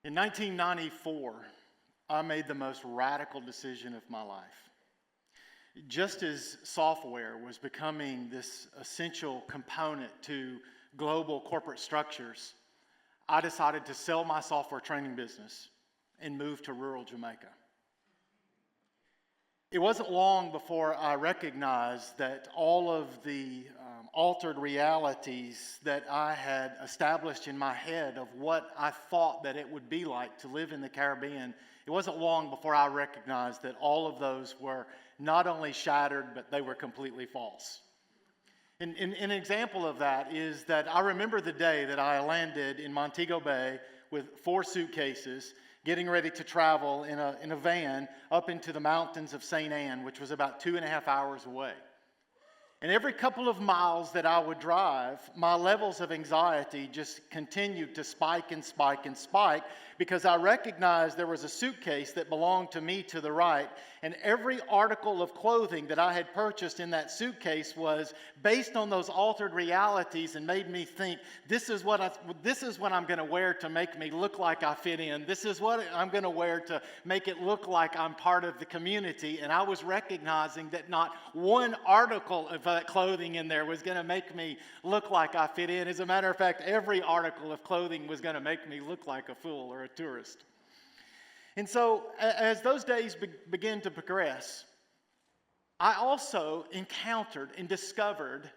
In 1994, I made the most radical decision of my life. Just as software was becoming this essential component to global corporate structures, I decided to sell my software training business and move to rural Jamaica. It wasn't long before I recognized that all of the altered realities that I had established in my head of what I thought that it would be like to live in the Caribbean, it wasn't long before I recognized that all of those were not only shattered, but they were completely false. And an example of that is that I remember the day that I landed in Montego Bay with 4 suitcases, getting ready to travel in a van up into the mountains of St. Anne, which was about 2.5 hours away. And every couple of miles that I would drive, my levels of anxiety just continued to spike and spike and spike because I recognized there was a suitcase that belonged to me to the right, and every article of clothing that I had purchased in that suitcase was based on those altered realities and made me think, this is what I'm going to wear to make me look like I fit in. This is what I'm going to wear to make it look like I'm part of the community. And I was recognizing that not one article of that clothing in there was going to make me look like I fit in. As a matter of fact, every article of clothing was going to make me look like a fool or a tourist. And so as those days began to progress, I also encountered and discovered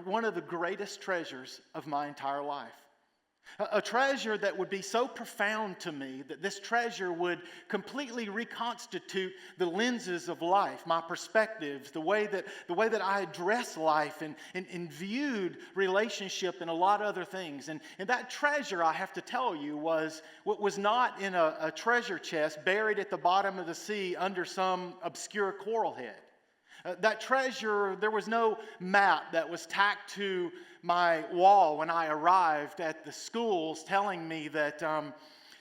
one of the greatest treasures of my entire life. A treasure that would be so profound to me that this treasure would completely reconstitute the lenses of life, my perspectives, the way that I address life and viewed relationship and a lot of other things. And that treasure, I have to tell you, was not in a treasure chest buried at the bottom of the sea under some obscure coral head. That treasure, there was no map that was tacked to my wall when I arrived at the schools telling me that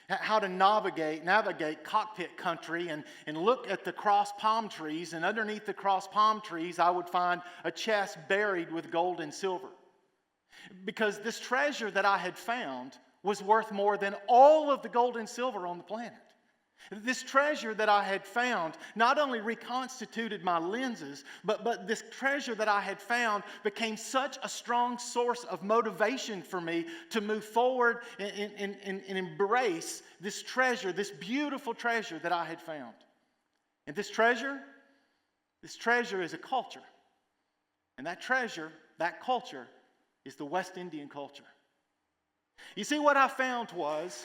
how to navigate cockpit country and look at the cross palm trees, and underneath the cross palm trees I would find a chest buried with gold and silver. Because this treasure that I had found was worth more than all of the gold and silver on the planet. This treasure that I had found not only reconstituted my lenses, but this treasure that I had found became such a strong source of motivation for me to move forward and embrace this treasure, this beautiful treasure that I had found. And this treasure is a culture. And that treasure, that culture, is the West Indian culture. You see, what I found was...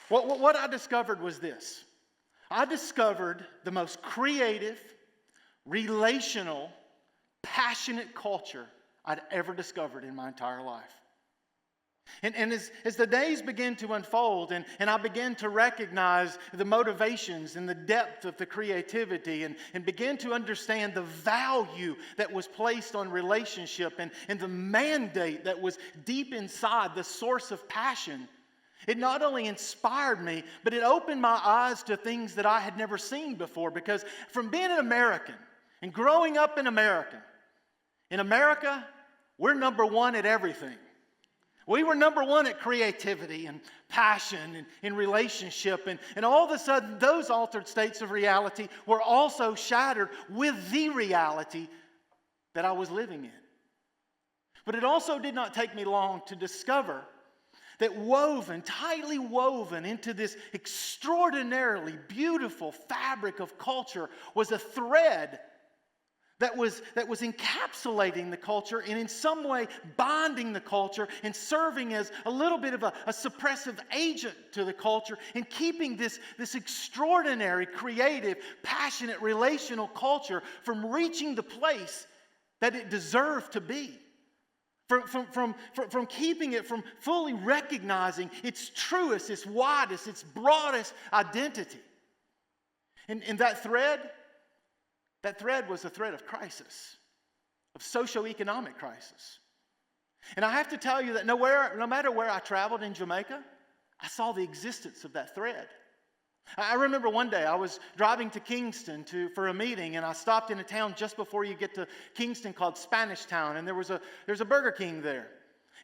What I discovered was this. I discovered the most creative, relational, passionate culture I'd ever discovered in my entire life. And as the days began to unfold and I began to recognize the motivations and the depth of the creativity and began to understand the value that was placed on relationship and the mandate that was deep inside the source of passion, it not only inspired me, but it opened my eyes to things that I had never seen before. Because from being an American and growing up in America, we're number one at everything. We were number one at creativity and passion and in relationship. And all of a sudden, those altered states of reality were also shattered with the reality that I was living in. But it also did not take me long to discover that tightly woven into this extraordinarily beautiful fabric of culture was a thread that was encapsulating the culture and in some way bonding the culture and serving as a little bit of a suppressive agent to the culture and keeping this extraordinary, creative, passionate, relational culture from reaching the place that it deserved to be. From keeping it from fully recognizing its truest, its widest, its broadest identity. And that thread was a thread of crisis, of socioeconomic crisis. And I have to tell you that no matter where I traveled in Jamaica, I saw the existence of that thread. I remember one day I was driving to Kingston for a meeting, and I stopped in a town just before you get to Kingston called Spanish Town, and there's a Burger King there.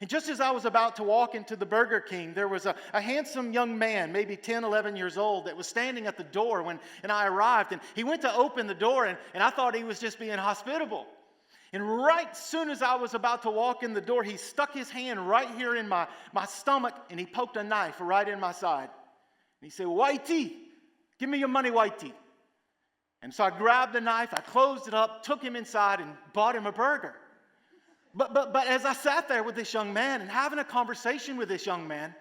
And just as I was about to walk into the Burger King, there was a handsome young man, maybe 10, 11 years old, that was standing at the door and I arrived. And he went to open the door, and I thought he was just being hospitable. And right soon as I was about to walk in the door, he stuck his hand right here in my stomach, and he poked a knife right in my side. And he said, "Whitey, give me your money, Whitey." And so I grabbed the knife, I closed it up, took him inside, and bought him a burger. But as I sat there with this young man and having a conversation with this young man,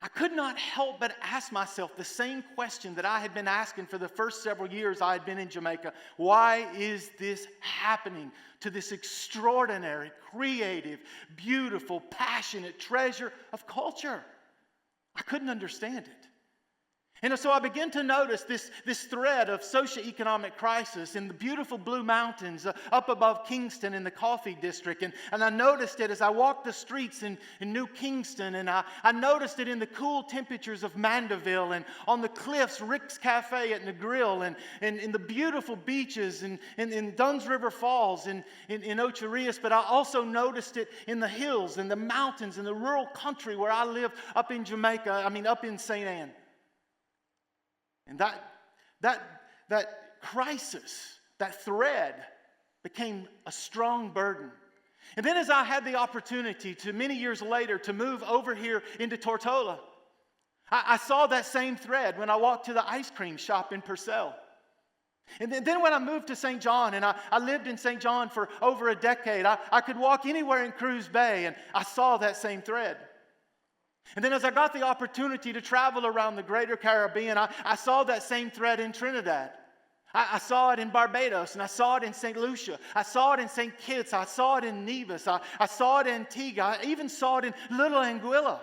I could not help but ask myself the same question that I had been asking for the first several years I had been in Jamaica. Why is this happening to this extraordinary, creative, beautiful, passionate treasure of culture? I couldn't understand it. And so I began to notice this thread of socioeconomic crisis in the beautiful Blue Mountains up above Kingston in the coffee district. And I noticed it as I walked the streets in New Kingston. And I noticed it in the cool temperatures of Mandeville and on the cliffs, Rick's Cafe at Negril, and in the beautiful beaches in Dunn's River Falls in Ocho Rios. But I also noticed it in the hills and the mountains and the rural country where I live up in up in St. Anne. And that crisis, that thread, became a strong burden. And then as I had the opportunity to, many years later, to move over here into Tortola, I saw that same thread when I walked to the ice cream shop in Purcell. And then when I moved to St. John, and I lived in St. John for over a decade, I could walk anywhere in Cruz Bay, and I saw that same thread. And then as I got the opportunity to travel around the greater Caribbean, I saw that same thread in Trinidad. I saw it in Barbados, and I saw it in St. Lucia. I saw it in St. Kitts. I saw it in Nevis. I saw it in Antigua. I even saw it in Little Anguilla.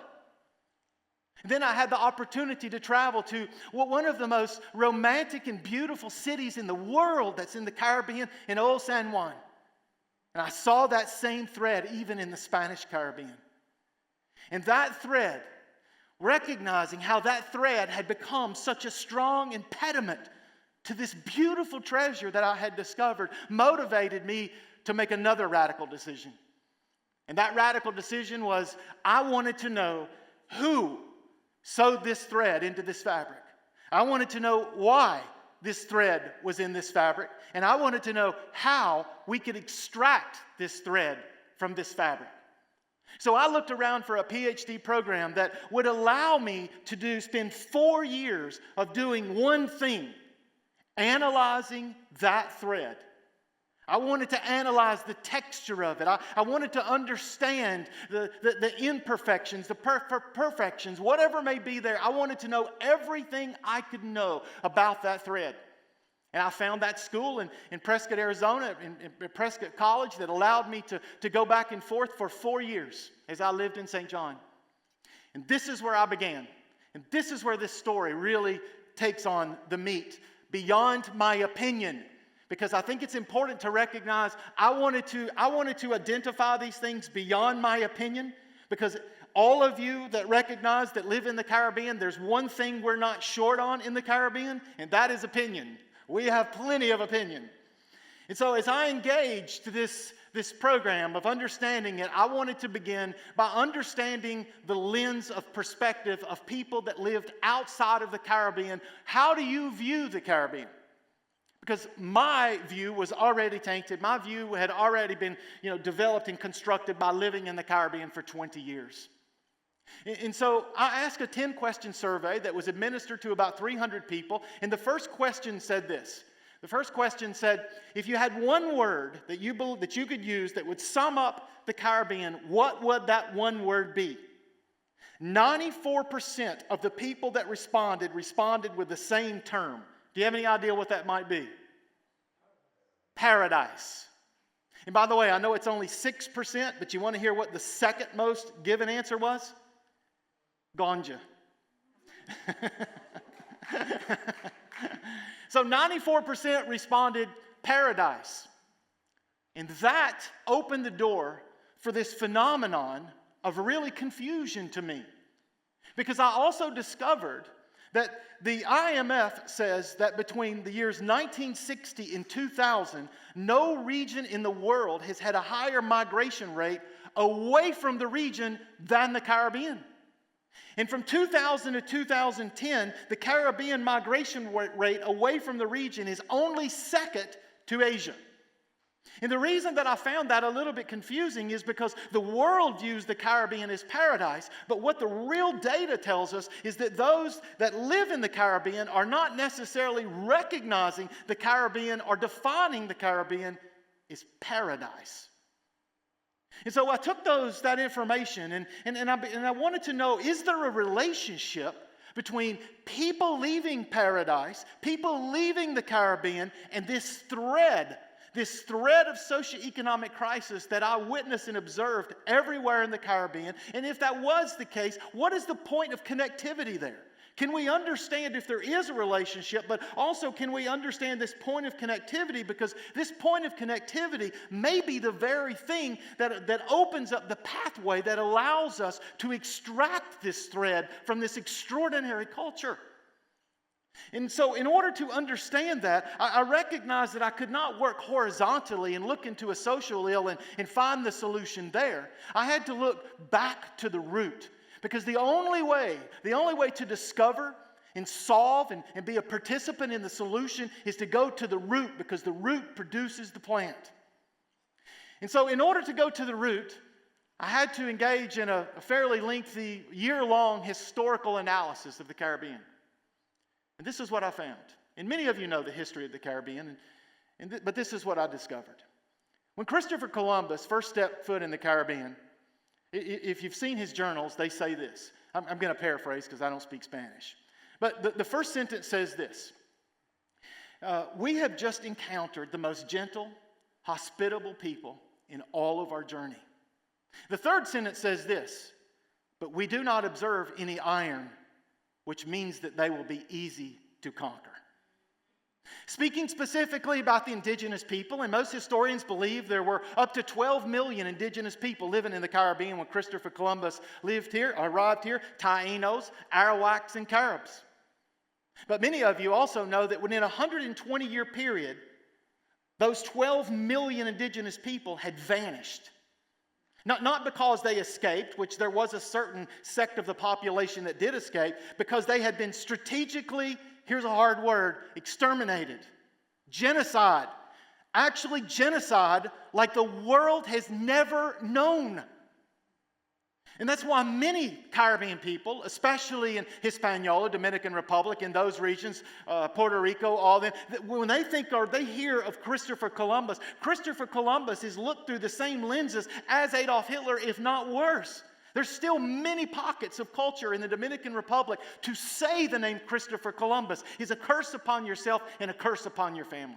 And then I had the opportunity to travel to one of the most romantic and beautiful cities in the world that's in the Caribbean, in Old San Juan. And I saw that same thread even in the Spanish Caribbean. And that thread, recognizing how that thread had become such a strong impediment to this beautiful treasure that I had discovered, motivated me to make another radical decision. And that radical decision was, I wanted to know who sewed this thread into this fabric. I wanted to know why this thread was in this fabric. And I wanted to know how we could extract this thread from this fabric. So I looked around for a PhD program that would allow me to spend 4 years of doing one thing, analyzing that thread. I wanted to analyze the texture of it. I wanted to understand the imperfections, the perfections, whatever may be there. I wanted to know everything I could know about that thread. And I found that school in Prescott, Arizona, in Prescott College, that allowed me to go back and forth for 4 years as I lived in St. John. And this is where I began. And this is where this story really takes on the meat, beyond my opinion. Because I think it's important to recognize I wanted to identify these things beyond my opinion, because all of you that recognize that live in the Caribbean, there's one thing we're not short on in the Caribbean, and that is opinion. We have plenty of opinion. And so as I engaged this program of understanding it, I wanted to begin by understanding the lens of perspective of people that lived outside of the Caribbean. How do you view the Caribbean? Because my view was already tainted. My view had already been, developed and constructed by living in the Caribbean for 20 years. And so I asked a 10-question survey that was administered to about 300 people. And the first question said this. The first question said, if you had one word that you could use that would sum up the Caribbean, what would that one word be? 94% of the people that responded with the same term. Do you have any idea what that might be? Paradise. And by the way, I know it's only 6%, but you want to hear what the second most given answer was? Ganja. So 94% responded paradise. And that opened the door for this phenomenon of really confusion to me. Because I also discovered that the IMF says that between the years 1960 and 2000, no region in the world has had a higher migration rate away from the region than the Caribbean. And from 2000 to 2010, the Caribbean migration rate away from the region is only second to Asia. And the reason that I found that a little bit confusing is because the world views the Caribbean as paradise, but what the real data tells us is that those that live in the Caribbean are not necessarily recognizing the Caribbean or defining the Caribbean as paradise. And so I took that information and I wanted to know, is there a relationship between people leaving paradise, people leaving the Caribbean, and this thread of socioeconomic crisis that I witnessed and observed everywhere in the Caribbean? And if that was the case, what is the point of connectivity there? Can we understand if there is a relationship, but also can we understand this point of connectivity? Because this point of connectivity may be the very thing that opens up the pathway that allows us to extract this thread from this extraordinary culture. And so in order to understand that, I recognized that I could not work horizontally and look into a social ill and find the solution there. I had to look back to the root. Because the only way to discover and solve and be a participant in the solution is to go to the root, because the root produces the plant. And so in order to go to the root, I had to engage in a fairly lengthy, year-long historical analysis of the Caribbean. And this is what I found. And many of you know the history of the Caribbean, but this is what I discovered. When Christopher Columbus first stepped foot in the Caribbean, if you've seen his journals, they say this. I'm going to paraphrase because I don't speak Spanish. But the first sentence says this. We have just encountered the most gentle, hospitable people in all of our journey. The third sentence says this. But we do not observe any iron, which means that they will be easy to conquer. Speaking specifically about the indigenous people, and most historians believe there were up to 12 million indigenous people living in the Caribbean when Christopher Columbus arrived here, Taínos, Arawaks, and Caribs. But many of you also know that within a 120-year period, those 12 million indigenous people had vanished. Not because they escaped, which there was a certain sect of the population that did escape, because they had been strategically, here's a hard word, exterminated. Genocide. Actually genocide like the world has never known. And that's why many Caribbean people, especially in Hispaniola, Dominican Republic, in those regions, Puerto Rico, all them, when they think or they hear of Christopher Columbus is looked through the same lenses as Adolf Hitler, if not worse. There's still many pockets of culture in the Dominican Republic. To say the name Christopher Columbus is a curse upon yourself and a curse upon your family.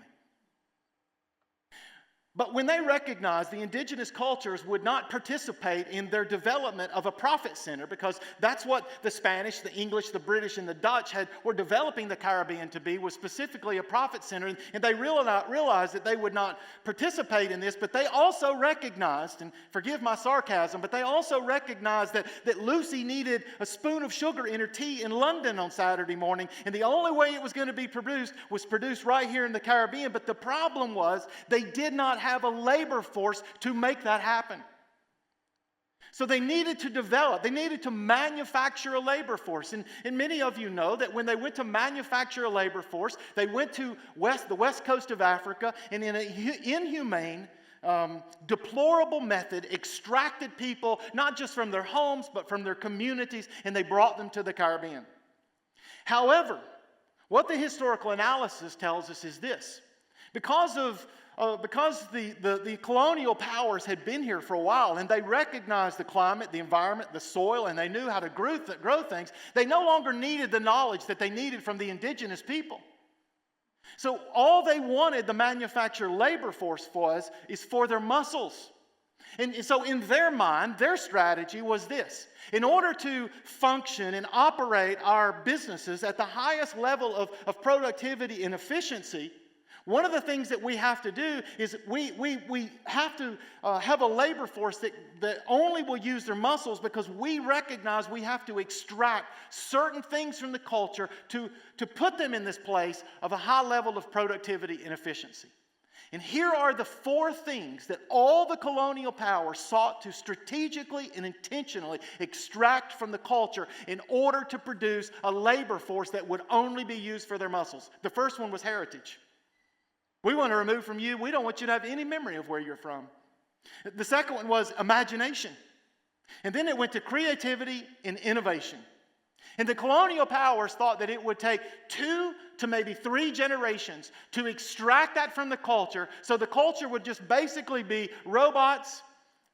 But when they recognized the indigenous cultures would not participate in their development of a profit center, because that's what the Spanish, the English, the British, and the Dutch were developing the Caribbean to be, was specifically a profit center, and they realized that they would not participate in this, but they also recognized, and forgive my sarcasm, but they also recognized that Lucy needed a spoon of sugar in her tea in London on Saturday morning, and the only way it was going to be produced was produced right here in the Caribbean. But the problem was they did not have a labor force to make that happen. So they needed to manufacture a labor force. And many of you know that when they went to manufacture a labor force, they went to the west coast of Africa, and in an inhumane, deplorable method, extracted people, not just from their homes, but from their communities, and they brought them to the Caribbean. However, what the historical analysis tells us is this. Because the colonial powers had been here for a while, and they recognized the climate, the environment, the soil, and they knew how to grow things, they no longer needed the knowledge that they needed from the indigenous people. So all they wanted the manufactured labor force is for their muscles. And so in their mind, their strategy was this. In order to function and operate our businesses at the highest level of productivity and efficiency, one of the things that we have to do is we have to have a labor force that only will use their muscles, because we recognize we have to extract certain things from the culture to put them in this place of a high level of productivity and efficiency. And here are the four things that all the colonial powers sought to strategically and intentionally extract from the culture in order to produce a labor force that would only be used for their muscles. The first one was heritage. We want to remove from you, we don't want you to have any memory of where you're from. The second one was imagination. And then it went to creativity and innovation. And the colonial powers thought that it would take 2 to maybe 3 generations to extract that from the culture, so the culture would just basically be robots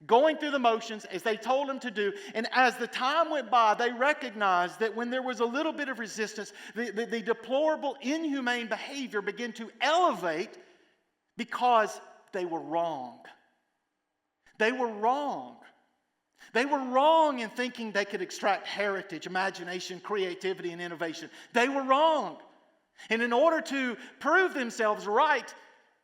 going through the motions as they told them to do. And as the time went by, they recognized that when there was a little bit of resistance, the deplorable, inhumane behavior began to elevate because they were wrong. They were wrong. They were wrong in thinking they could extract heritage, imagination, creativity, and innovation. They were wrong. And in order to prove themselves right,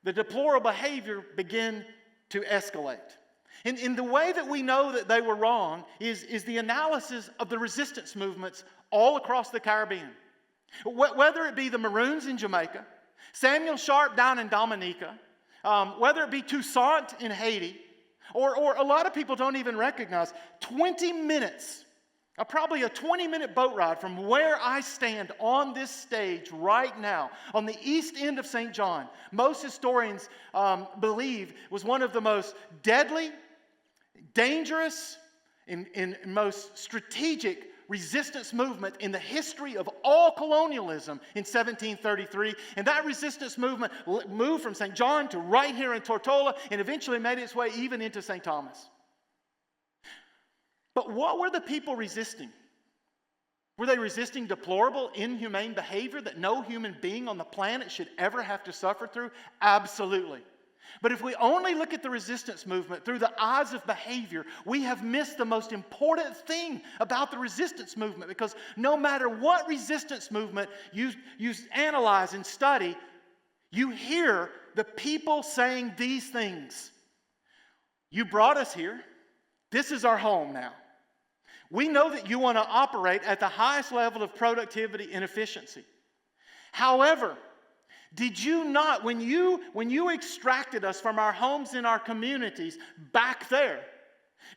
the deplorable behavior began to escalate. And the way that we know that they were wrong is the analysis of the resistance movements all across the Caribbean. Whether it be the Maroons in Jamaica, Samuel Sharp down in Dominica, whether it be Toussaint in Haiti, or a lot of people don't even recognize 20 minutes, probably a 20-minute boat ride from where I stand on this stage right now, on the east end of St. John. Most historians believe was one of the most deadly, dangerous, and most strategic resistance movement in the history of all colonialism in 1733. And that resistance movement moved from St. John to right here in Tortola and eventually made its way even into St. Thomas. But what were the people resisting? Were they resisting deplorable, inhumane behavior that no human being on the planet should ever have to suffer through? Absolutely. But if we only look at the resistance movement through the eyes of behavior, we have missed the most important thing about the resistance movement, because no matter what resistance movement you analyze and study, you hear the people saying these things. You brought us here. This is our home now. We know that you want to operate at the highest level of productivity and efficiency. However, did you not, when you extracted us from our homes and our communities back there,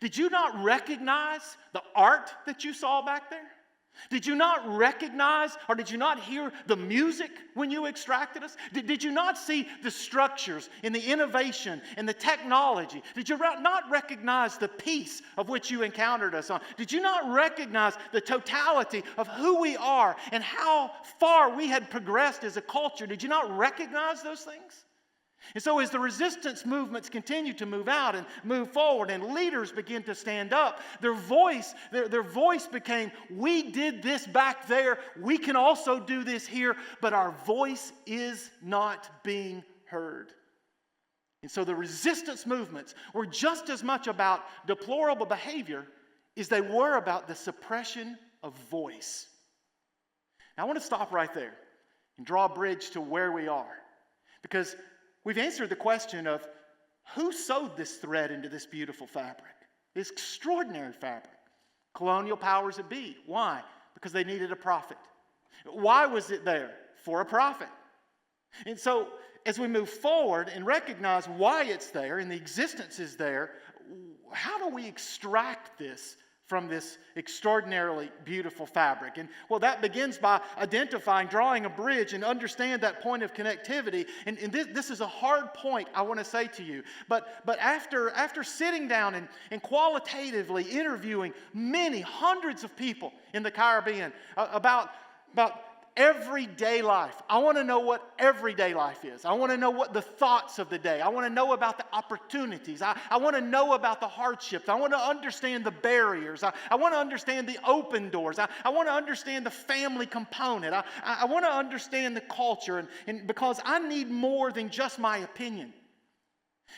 did you not recognize the art that you saw back there? Did you not recognize, or did you not hear the music when you extracted us? Did you not see the structures and the innovation and the technology? Did you not recognize the peace of which you encountered us on? Did you not recognize the totality of who we are and how far we had progressed as a culture? Did you not recognize those things? And so as the resistance movements continue to move out and move forward and leaders begin to stand up, their voice became, we did this back there, we can also do this here, but our voice is not being heard. And so the resistance movements were just as much about deplorable behavior as they were about the suppression of voice. Now I want to stop right there and draw a bridge to where we are, because we've answered the question of who sewed this thread into this beautiful fabric, this extraordinary fabric. Colonial powers that be. Why? Because they needed a prophet. Why was it there? For a prophet. And so as we move forward and recognize why it's there and the existence is there, how do we extract this from this extraordinarily beautiful fabric? And well, that begins by identifying, drawing a bridge, and understand that point of connectivity. And this is a hard point I want to say to you. But after sitting down and qualitatively interviewing many hundreds of people in the Caribbean about everyday life. I want to know what everyday life is. I want to know what the thoughts of the day. I want to know about the opportunities. I want to know about the hardships. I want to understand the barriers. I want to understand the open doors. I want to understand the family component. I want to understand the culture, and because I need more than just my opinion.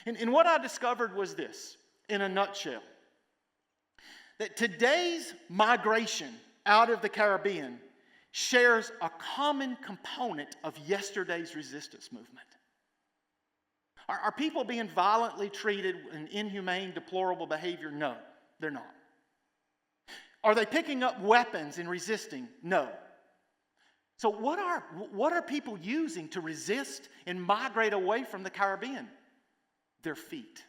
And what I discovered was this, in a nutshell, that today's migration out of the Caribbean shares a common component of yesterday's resistance movement. Are people being violently treated in inhumane, deplorable behavior? No, they're not. Are they picking up weapons and resisting? No. So what are people using to resist and migrate away from the Caribbean? Their feet.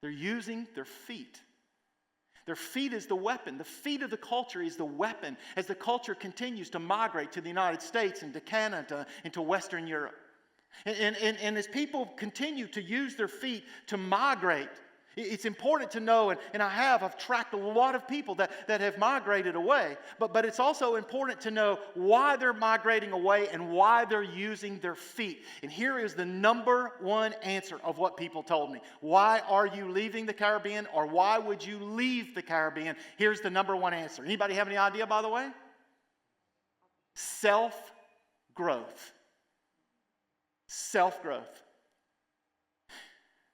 They're using their feet. Their feet is the weapon. The feet of the culture is the weapon as the culture continues to migrate to the United States and to Canada and to Western Europe. And as people continue to use their feet to migrate, it's important to know, and I've tracked a lot of people that have migrated away, but it's also important to know why they're migrating away and why they're using their feet. And here is the number one answer of what people told me. Why are you leaving the Caribbean, or why would you leave the Caribbean? Here's the number one answer. Anybody have any idea, by the way? Self-growth. Self-growth.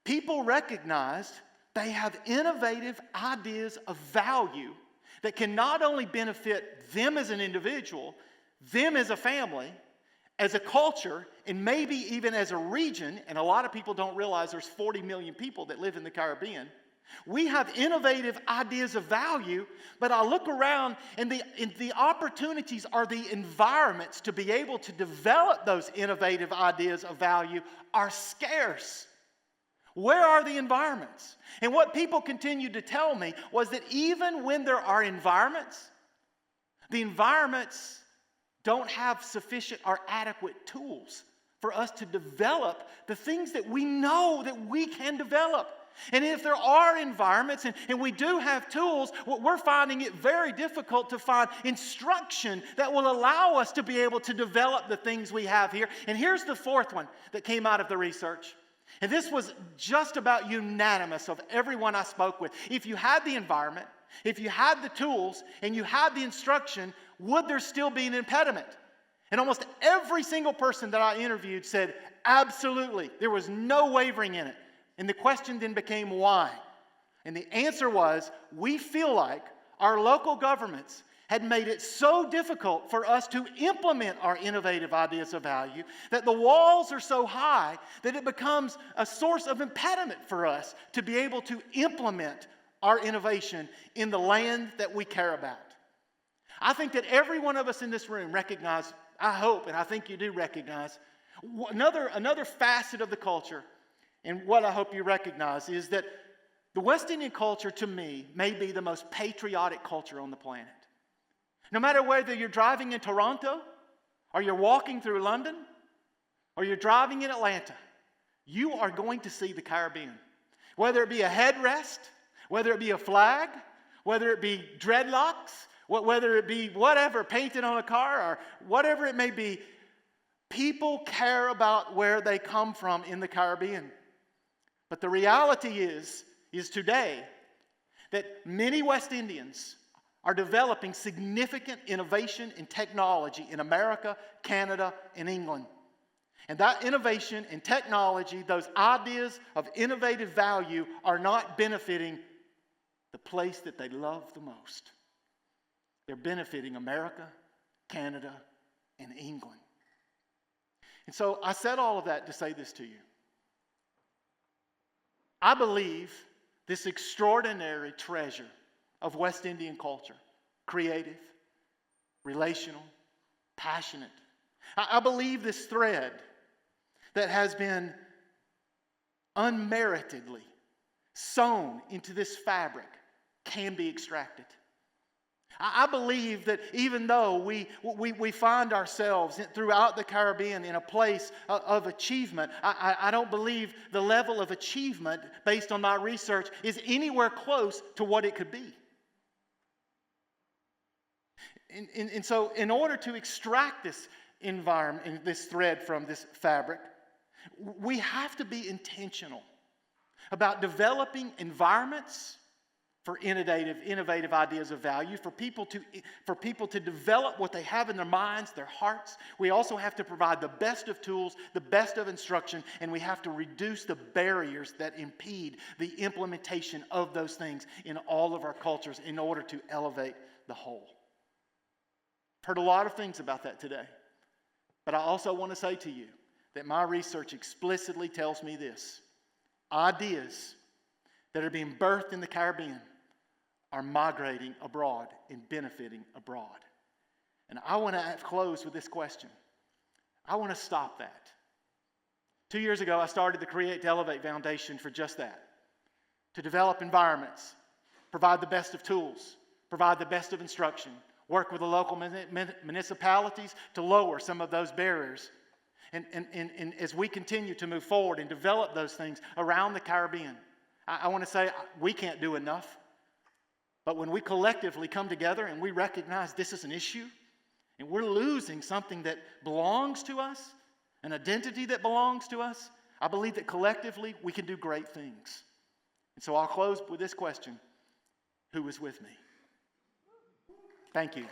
People recognized they have innovative ideas of value that can not only benefit them as an individual, them as a family, as a culture, and maybe even as a region. And a lot of people don't realize there's 40 million people that live in the Caribbean. We have innovative ideas of value, but I look around and the opportunities are the environments to be able to develop those innovative ideas of value are scarce. Where are the environments? And what people continued to tell me was that even when there are environments, the environments don't have sufficient or adequate tools for us to develop the things that we know that we can develop. And if there are environments and we do have tools, we're finding it very difficult to find instruction that will allow us to be able to develop the things we have here. And here's the fourth one that came out of the research. And this was just about unanimous of everyone I spoke with. If you had the environment, if you had the tools, and you had the instruction, would there still be an impediment? And almost every single person that I interviewed said, absolutely. There was no wavering in it. And the question then became why? And the answer was, we feel like our local governments had made it so difficult for us to implement our innovative ideas of value that the walls are so high that it becomes a source of impediment for us to be able to implement our innovation in the land that we care about. I think that every one of us in this room recognize, I hope, and I think you do recognize, another facet of the culture, and what I hope you recognize is that the West Indian culture, to me, may be the most patriotic culture on the planet. No matter whether you're driving in Toronto, or you're walking through London, or you're driving in Atlanta, you are going to see the Caribbean. Whether it be a headrest, whether it be a flag, whether it be dreadlocks, whether it be whatever painted on a car, or whatever it may be, people care about where they come from in the Caribbean. But the reality is today that many West Indians are developing significant innovation in technology in America, Canada, and England. And that innovation in technology, those ideas of innovative value, are not benefiting the place that they love the most. They're benefiting America, Canada, and England. And so I said all of that to say this to you. I believe this extraordinary treasure of West Indian culture, creative, relational, passionate. I believe this thread that has been unmeritedly sewn into this fabric can be extracted. I believe that even though we find ourselves throughout the Caribbean in a place of achievement, I don't believe the level of achievement, based on my research, is anywhere close to what it could be. And so in order to extract this environment, this thread from this fabric, we have to be intentional about developing environments for innovative ideas of value, for people to develop what they have in their minds, their hearts. We also have to provide the best of tools, the best of instruction, and we have to reduce the barriers that impede the implementation of those things in all of our cultures in order to elevate the whole. I've heard a lot of things about that today, but I also want to say to you that my research explicitly tells me this: ideas that are being birthed in the Caribbean are migrating abroad and benefiting abroad. And I want to close with this question. I want to stop that. 2 years ago, I started the Create to Elevate Foundation for just that. To develop environments, provide the best of tools, provide the best of instruction, work with the local municipalities to lower some of those barriers. And as we continue to move forward and develop those things around the Caribbean, I want to say we can't do enough. But when we collectively come together and we recognize this is an issue, and we're losing something that belongs to us, an identity that belongs to us, I believe that collectively we can do great things. And so I'll close with this question. Who is with me? Thank you.